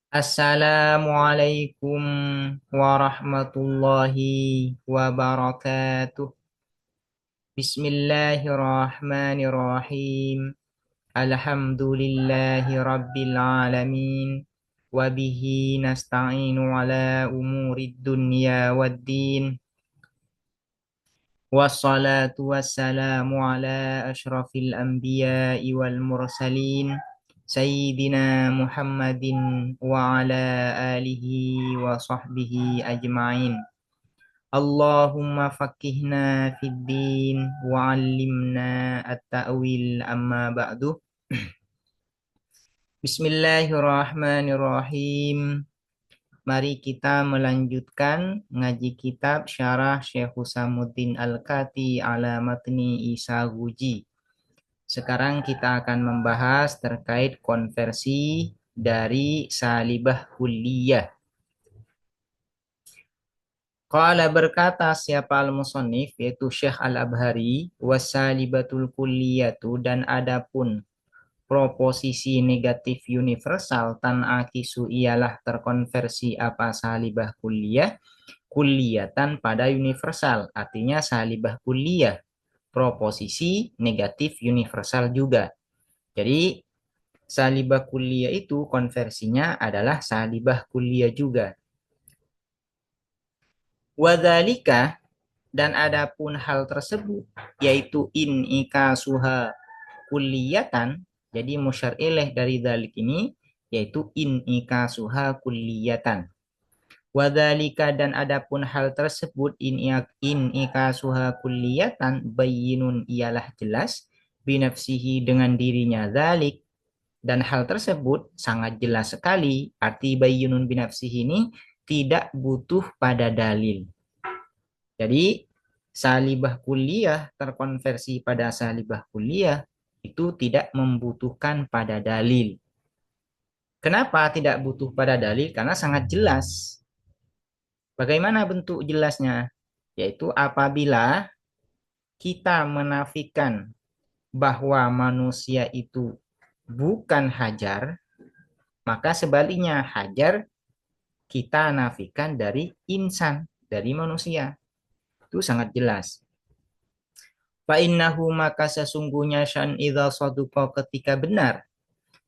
Assalamualaikum warahmatullahi wabarakatuh. Bismillahirrahmanirrahim. Alhamdulillahi rabbil alamin. Wabihi nasta'inu ala umurid dunya waddin. Wassalatu wassalamu ala ashrafil anbiya'i wal mursalin. Sayyidina Muhammadin wa ala alihi wa sahbihi ajma'in. Allahumma fakihna fid din wa 'allimna at-ta'wil amma ba'du. Bismillahirrahmanirrahim. Mari kita melanjutkan ngaji kitab Syarah Syekh Husamuddin Al-Kati ala Matni Isa Guji. Sekarang kita akan membahas terkait konversi dari salibah kulliyah. Qala berkata siapa al-musannif yaitu Syekh Al-Abhari, wasalibatul kulliyatu dan adapun proposisi negatif universal tan akisu ialah terkonversi apa salibah kulliyah kulliyatan pada universal, artinya salibah kulliyah proposisi negatif universal juga. Jadi salibah kulliyah itu konversinya adalah salibah kulliyah juga. Wadzalika dan adapun hal tersebut yaitu in ikasuha kulliyatan, jadi musyar ilaih dari dzalik ini yaitu in ikasuha kulliyatan. Wadzalika dan adapun hal tersebut in ikasuha kulliyatan bayyinun ialah jelas binafsihi dengan dirinya dzalik, dan hal tersebut sangat jelas sekali. Arti bayyinun binafsihi ini tidak butuh pada dalil. Jadi salibah kulliyah terkonversi pada salibah kulliyah itu tidak membutuhkan pada dalil. Kenapa tidak butuh pada dalil? Karena sangat jelas. Bagaimana bentuk jelasnya? Yaitu apabila kita menafikan bahwa manusia itu bukan hajar, maka sebaliknya hajar kita nafikan dari insan, dari manusia. Itu sangat jelas. Fa'innahu maka sesungguhnya syan idza saduqa ketika benar.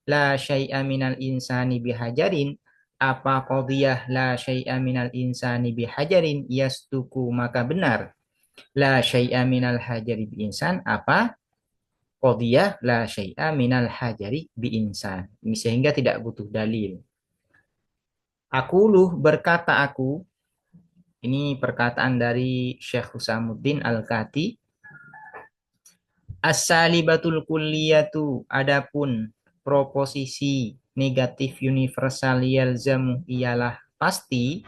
La syai'a minal insani bihajarin. Apa qadiyah la syai'a minal insani bihajarin yastuku maka benar. La syai'a minal hajari bi insan. Apa qadiyah la syai'a minal hajari bi insan. Sehingga tidak butuh dalil. Aquluh berkata aku. Ini perkataan dari Syekh Husamuddin Al-Kati. As-salibatul kulliyatu adapun proposisi negatif universal yalzamu ialah pasti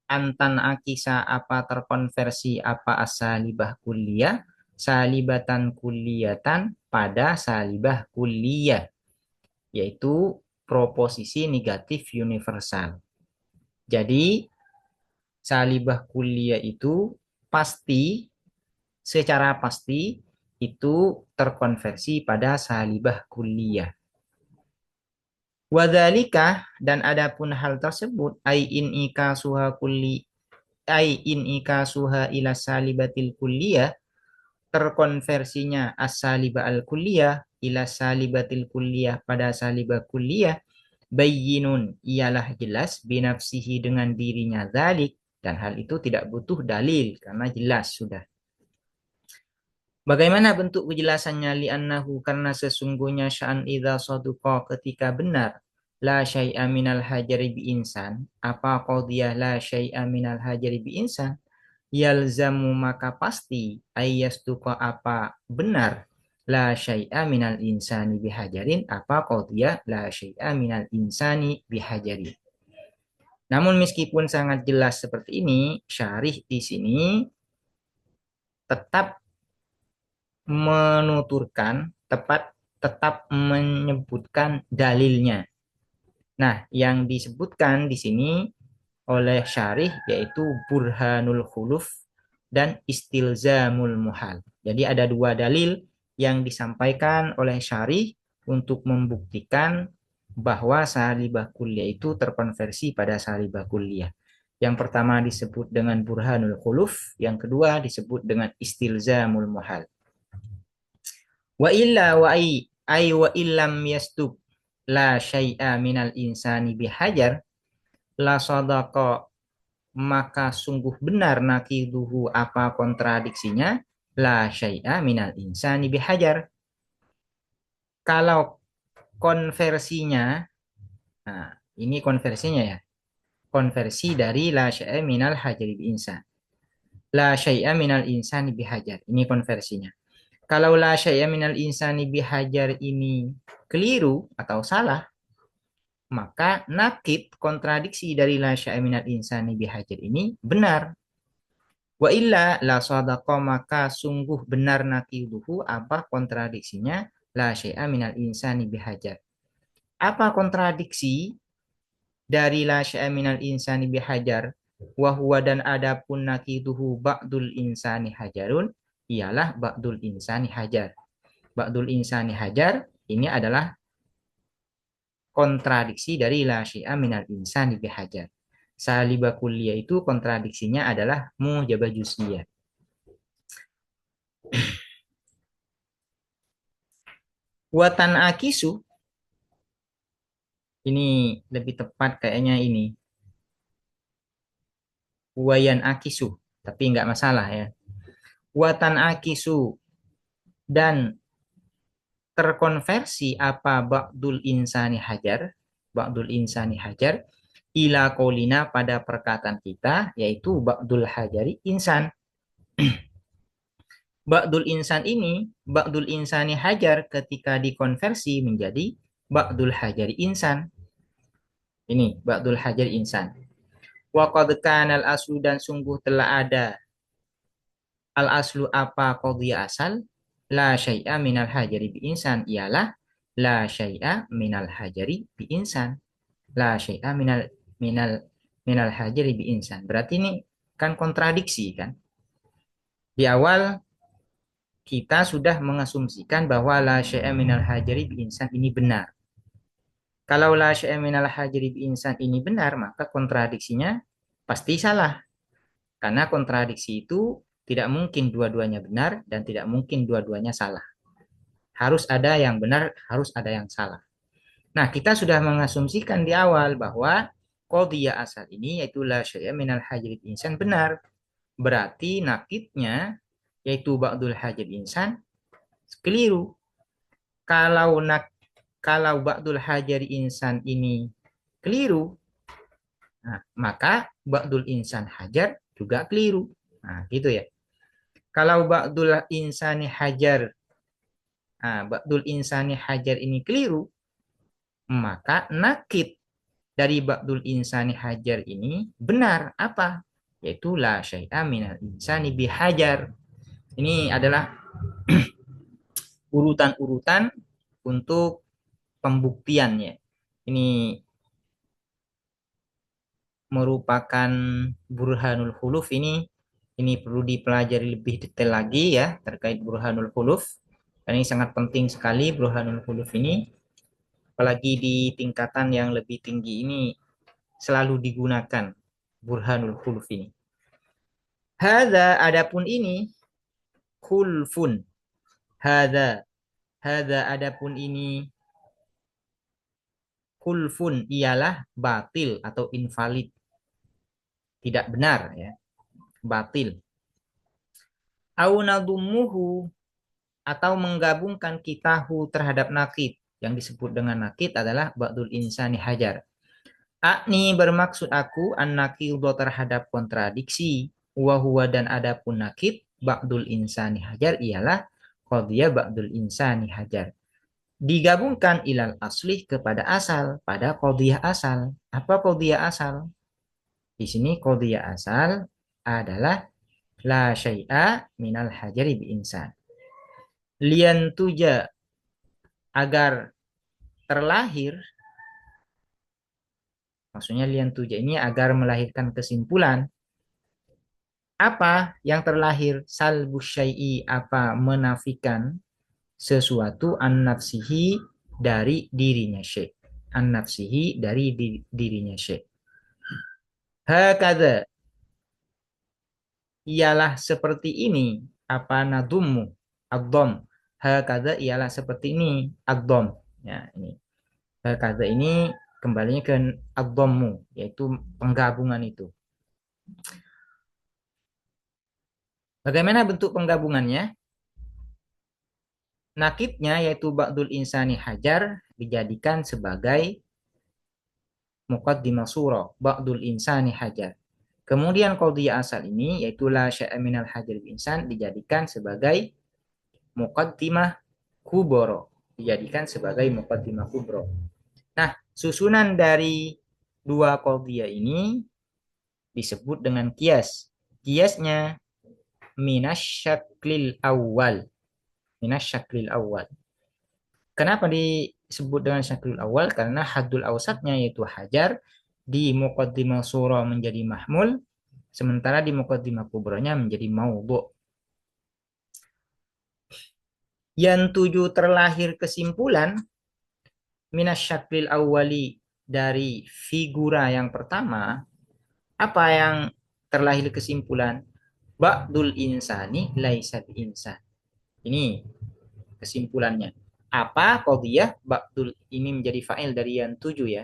antan akisa apa terkonversi apa as-salibah kulliyah salibatan kulliyatan pada salibah kulliyah, yaitu proposisi negatif universal. Jadi salibah kulliyah itu pasti, secara pasti itu terkonversi pada salibah kulliyah. Wadzalika dan adapun hal tersebut ai in ikasuha kulli ai in ikasuha ila salibatil kulliyah, terkonversinya as-salibah al-kulliyah ila salibatil kulliyah pada salibah kulliyah bayyinun ialah jelas binafsihi dengan dirinya dzalik, dan hal itu tidak butuh dalil karena jelas sudah. Bagaimana bentuk kejelasannya? Li'annahu karena sesungguhnya sya'an idza saduqa ketika benar la syai'a minal hajari bi insan, apa qadiyah la syai'a minal hajari bi insan yalzamu maka pasti ayyastuqa apa benar la syai'a minal insani bihajarin, apa qadiyah la syai'a minal insani bihajarin. Namun meskipun sangat jelas seperti ini, syarih di sini tetap menuturkan, tetap menyebutkan dalilnya. Nah, yang disebutkan di sini oleh syarih yaitu burhanul khuluf dan istilzamul muhal. Jadi ada dua dalil yang disampaikan oleh syarih untuk membuktikan bahwa salibah kulliyah itu terkonversi pada salibah kulliyah. Yang pertama disebut dengan burhanul khuluf, yang kedua disebut dengan istilzamul muhal. Wa illa wa ay wa illam yastub la syai'a minal insani bihajar la sadaqa, maka sungguh benar nakiduhu, apa kontradiksinya, la syai'a minal insani bihajar. Kalau konversinya, nah ini konversinya ya, konversi dari la syai'a minal hajari bi insan. La syai'a minal insani bihajar. Ini konversinya. Kalau la syai'a minal insani bihajar ini keliru atau salah, maka nakid kontradiksi dari la syai'a minal insani bihajar ini benar. Wa illa la sadaqa, maka sungguh benar nakiduhu, apa kontradiksinya, la syai'a minal insani bihajar. Apa kontradiksi dari la syai'a minal insani bihajar? Wa huwa, dan adapun nakiduhu ba'dul insani hajarun, ialah ba'dul insani hajar. Ba'dul insani hajar ini adalah kontradiksi dari la syai'a minal insani bihajar. Salibah kulliyah itu kontradiksinya adalah mujabah juz'iyah. Watan akisu, ini lebih tepat kayaknya ini. Wayan akisu, tapi nggak masalah ya. Watan akisu, dan terkonversi apa ba'dul insani hajar, ba'dul insani hajar, ila qaulina, pada perkataan kita, yaitu ba'dul hajari insan. Ba'dul insan ini, ba'dul insani hajar ketika dikonversi menjadi ba'dul hajari insan. Ini ba'dul hajari insan. Wa qad kana al-aslu, dan sungguh telah ada al-aslu, apa qadhiyah asal, la syai'a minal hajari bi insan, ialah la syai'a minal hajari bi insan. La syai'a minal minal minal hajari bi insan. Berarti ini kan kontradiksi kan? Di awal kita sudah mengasumsikan bahwa la syai'a minal hajari bi insan ini benar. Kalau la syai'a minal hajari bi insan ini benar, maka kontradiksinya pasti salah. Karena kontradiksi itu tidak mungkin dua-duanya benar dan tidak mungkin dua-duanya salah. Harus ada yang benar, harus ada yang salah. Nah, kita sudah mengasumsikan di awal bahwa qadhiyah asal ini, yaitu la syai'a minal hajri insan, benar. Berarti nakidnya, yaitu ba'dul hajri insan, keliru. Kalau ba'dul hajri insan ini keliru, nah, maka ba'dul insan hajar juga keliru. Nah, gitu ya. Kalau ba'dul insani hajar, ba'dul insani hajar ini keliru, maka nakid dari ba'dul insani hajar ini benar. Apa? Yaitu la syai'a minal insani bihajar. Ini adalah urutan-urutan untuk pembuktiannya. Ini merupakan burhanul khuluf. Ini perlu dipelajari lebih detail lagi ya terkait burhanul khuluf. Ini sangat penting sekali burhanul khuluf ini, apalagi di tingkatan yang lebih tinggi ini selalu digunakan burhanul khuluf ini. Hadza, adapun ini, khulfun. Hadza adapun ini, khulfun, ialah batil atau invalid, tidak benar ya, batil. Au nadumuhu, atau menggabungkan kitahu terhadap nakid. Yang disebut dengan nakid adalah ba'dul insani hajar. Akni, bermaksud aku, an-nakidu, terhadap kontradiksi, wa huwa, dan adapun nakid, ba'dul insani hajar, ialah qadhiyah ba'dul insani hajar. Digabungkan ilal aslih, kepada asal, pada qadhiyah asal. Apa qadhiyah asal? Di sini qadhiyah asal adalah la syai'a minal hajari bi insan. Lian tuja, agar terlahir, maksudnya lian tuja ini agar melahirkan kesimpulan. Apa yang terlahir? Salbu syai'i, apa menafikan sesuatu, an nafsihi, dari dirinya syai'. an nafsihi dari dirinya syekh. Hakadha, ialah seperti ini, apa nadummu ad-dham. Hakadha ialah seperti ini ad-dham. Ya, ini. Hakadha ini kembalinya ke ad-dhammu, yaitu penggabungan itu. Bagaimana bentuk penggabungannya? Nakibnya yaitu ba'dul insani hajar dijadikan sebagai muqaddimah surah ba'dul insani hajar. Kemudian qaudiyah asal ini yaitu la syai'a minal hajar bil insan dijadikan sebagai muqaddimah kubro, dijadikan sebagai muqaddimah kubro. Nah, susunan dari dua qaudiyah ini disebut dengan kias. Kiasnya minasyaklil awal. Minasyaklil awal. Kenapa disebut dengan syaklil awal? Karena haddul awsatnya yaitu hajar di muqaddimah surah menjadi mahmul, sementara di muqaddimah kubronya menjadi maudhu. Yang tujuh terlahir kesimpulan minasyaklil awali dari figura yang pertama, apa yang terlahir kesimpulan? Ba'dul insani laisa insan. Ini kesimpulannya. Apa qadiyah ba'dul ini menjadi fa'il dari yang tujuh ya.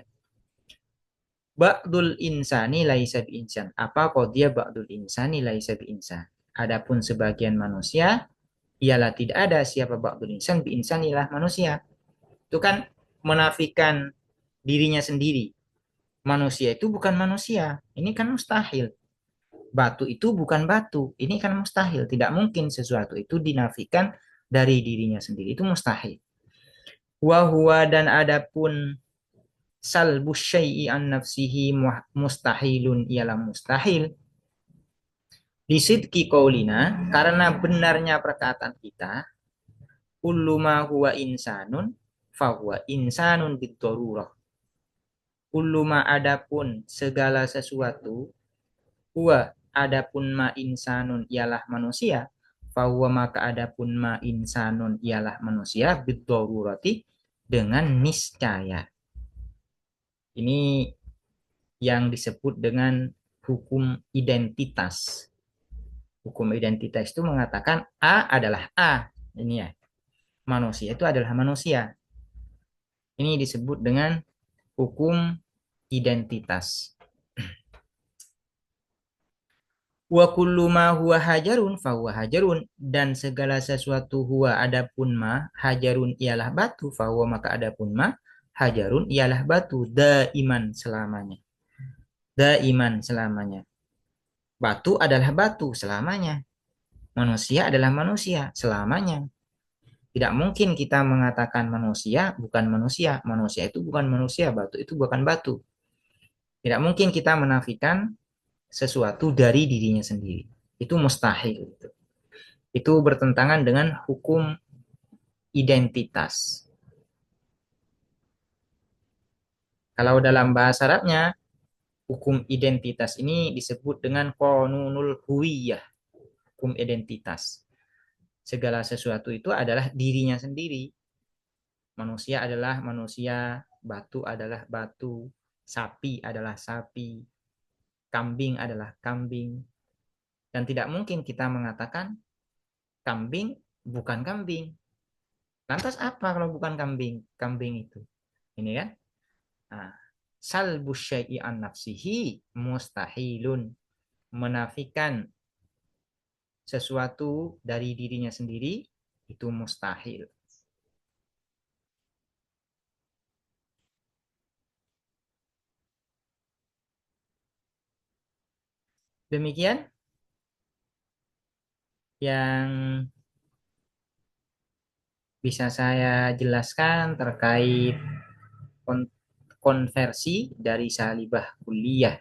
Ba'dul insani laisa insan. Apa qadiyah ba'dul insani laisa insan. Adapun sebagian manusia ialah tidak ada siapa ba'dul insan bi insan ialah manusia. Itu kan menafikan dirinya sendiri. Manusia itu bukan manusia. Ini kan mustahil. Batu itu bukan batu. Ini kan mustahil. Tidak mungkin sesuatu itu dinafikan dari dirinya sendiri. Itu mustahil. Wahwa dan adapun salbus syai'i an nafsihi mustahilun ialah mustahil. Disidki qaulina, karena benarnya perkataan kita, kullu ma huwa insanun fahuwa insanun bid-darurah. Kullu ma adapun segala sesuatu, huwa adapun ma insanun ialah manusia, fahuwa maka adapun ma insanun ialah manusia bid-darurati dengan niscaya. Ini yang disebut dengan hukum identitas. Hukum identitas itu mengatakan A adalah A. Ini ya. Manusia itu adalah manusia. Ini disebut dengan hukum identitas. Wa kullu ma huwa hajarun fa huwa hajarun, dan segala sesuatu huwa adapun ma hajarun ialah batu fa huwa maka adapun ma hajarun ialah batu daiman selamanya. Daiman selamanya. Batu adalah batu selamanya. Manusia adalah manusia selamanya. Tidak mungkin kita mengatakan manusia bukan manusia. Manusia itu bukan manusia, batu itu bukan batu. Tidak mungkin kita menafikan sesuatu dari dirinya sendiri. Itu mustahil. Itu bertentangan dengan hukum identitas. Kalau dalam bahasa Arabnya, hukum identitas ini disebut dengan qanunul huwiyah, hukum identitas. Segala sesuatu itu adalah dirinya sendiri. Manusia adalah manusia, batu adalah batu, sapi adalah sapi, kambing adalah kambing. Dan tidak mungkin kita mengatakan kambing bukan kambing. Lantas apa kalau bukan kambing? Kambing itu. Ini kan? Nah, salbu syai'i an nafsihi mustahilun. Menafikan sesuatu dari dirinya sendiri itu mustahil. Demikian yang bisa saya jelaskan terkait konversi dari salibah kulliyah.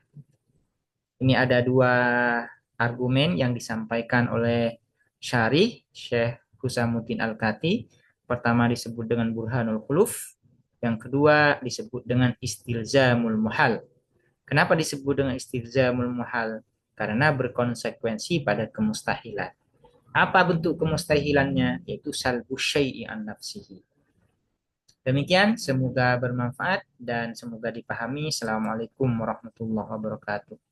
Ini ada dua argumen yang disampaikan oleh Syarih Syekh Husamuddin Al-Kati. Pertama disebut dengan Burhanul Khuluf, yang kedua disebut dengan Istilzamul Muhal. Kenapa disebut dengan Istilzamul Muhal? Karena berkonsekuensi pada kemustahilan. Apa bentuk kemustahilannya? Yaitu salbu syai'i an nafsihi. Demikian, semoga bermanfaat dan semoga dipahami. Assalamualaikum warahmatullahi wabarakatuh.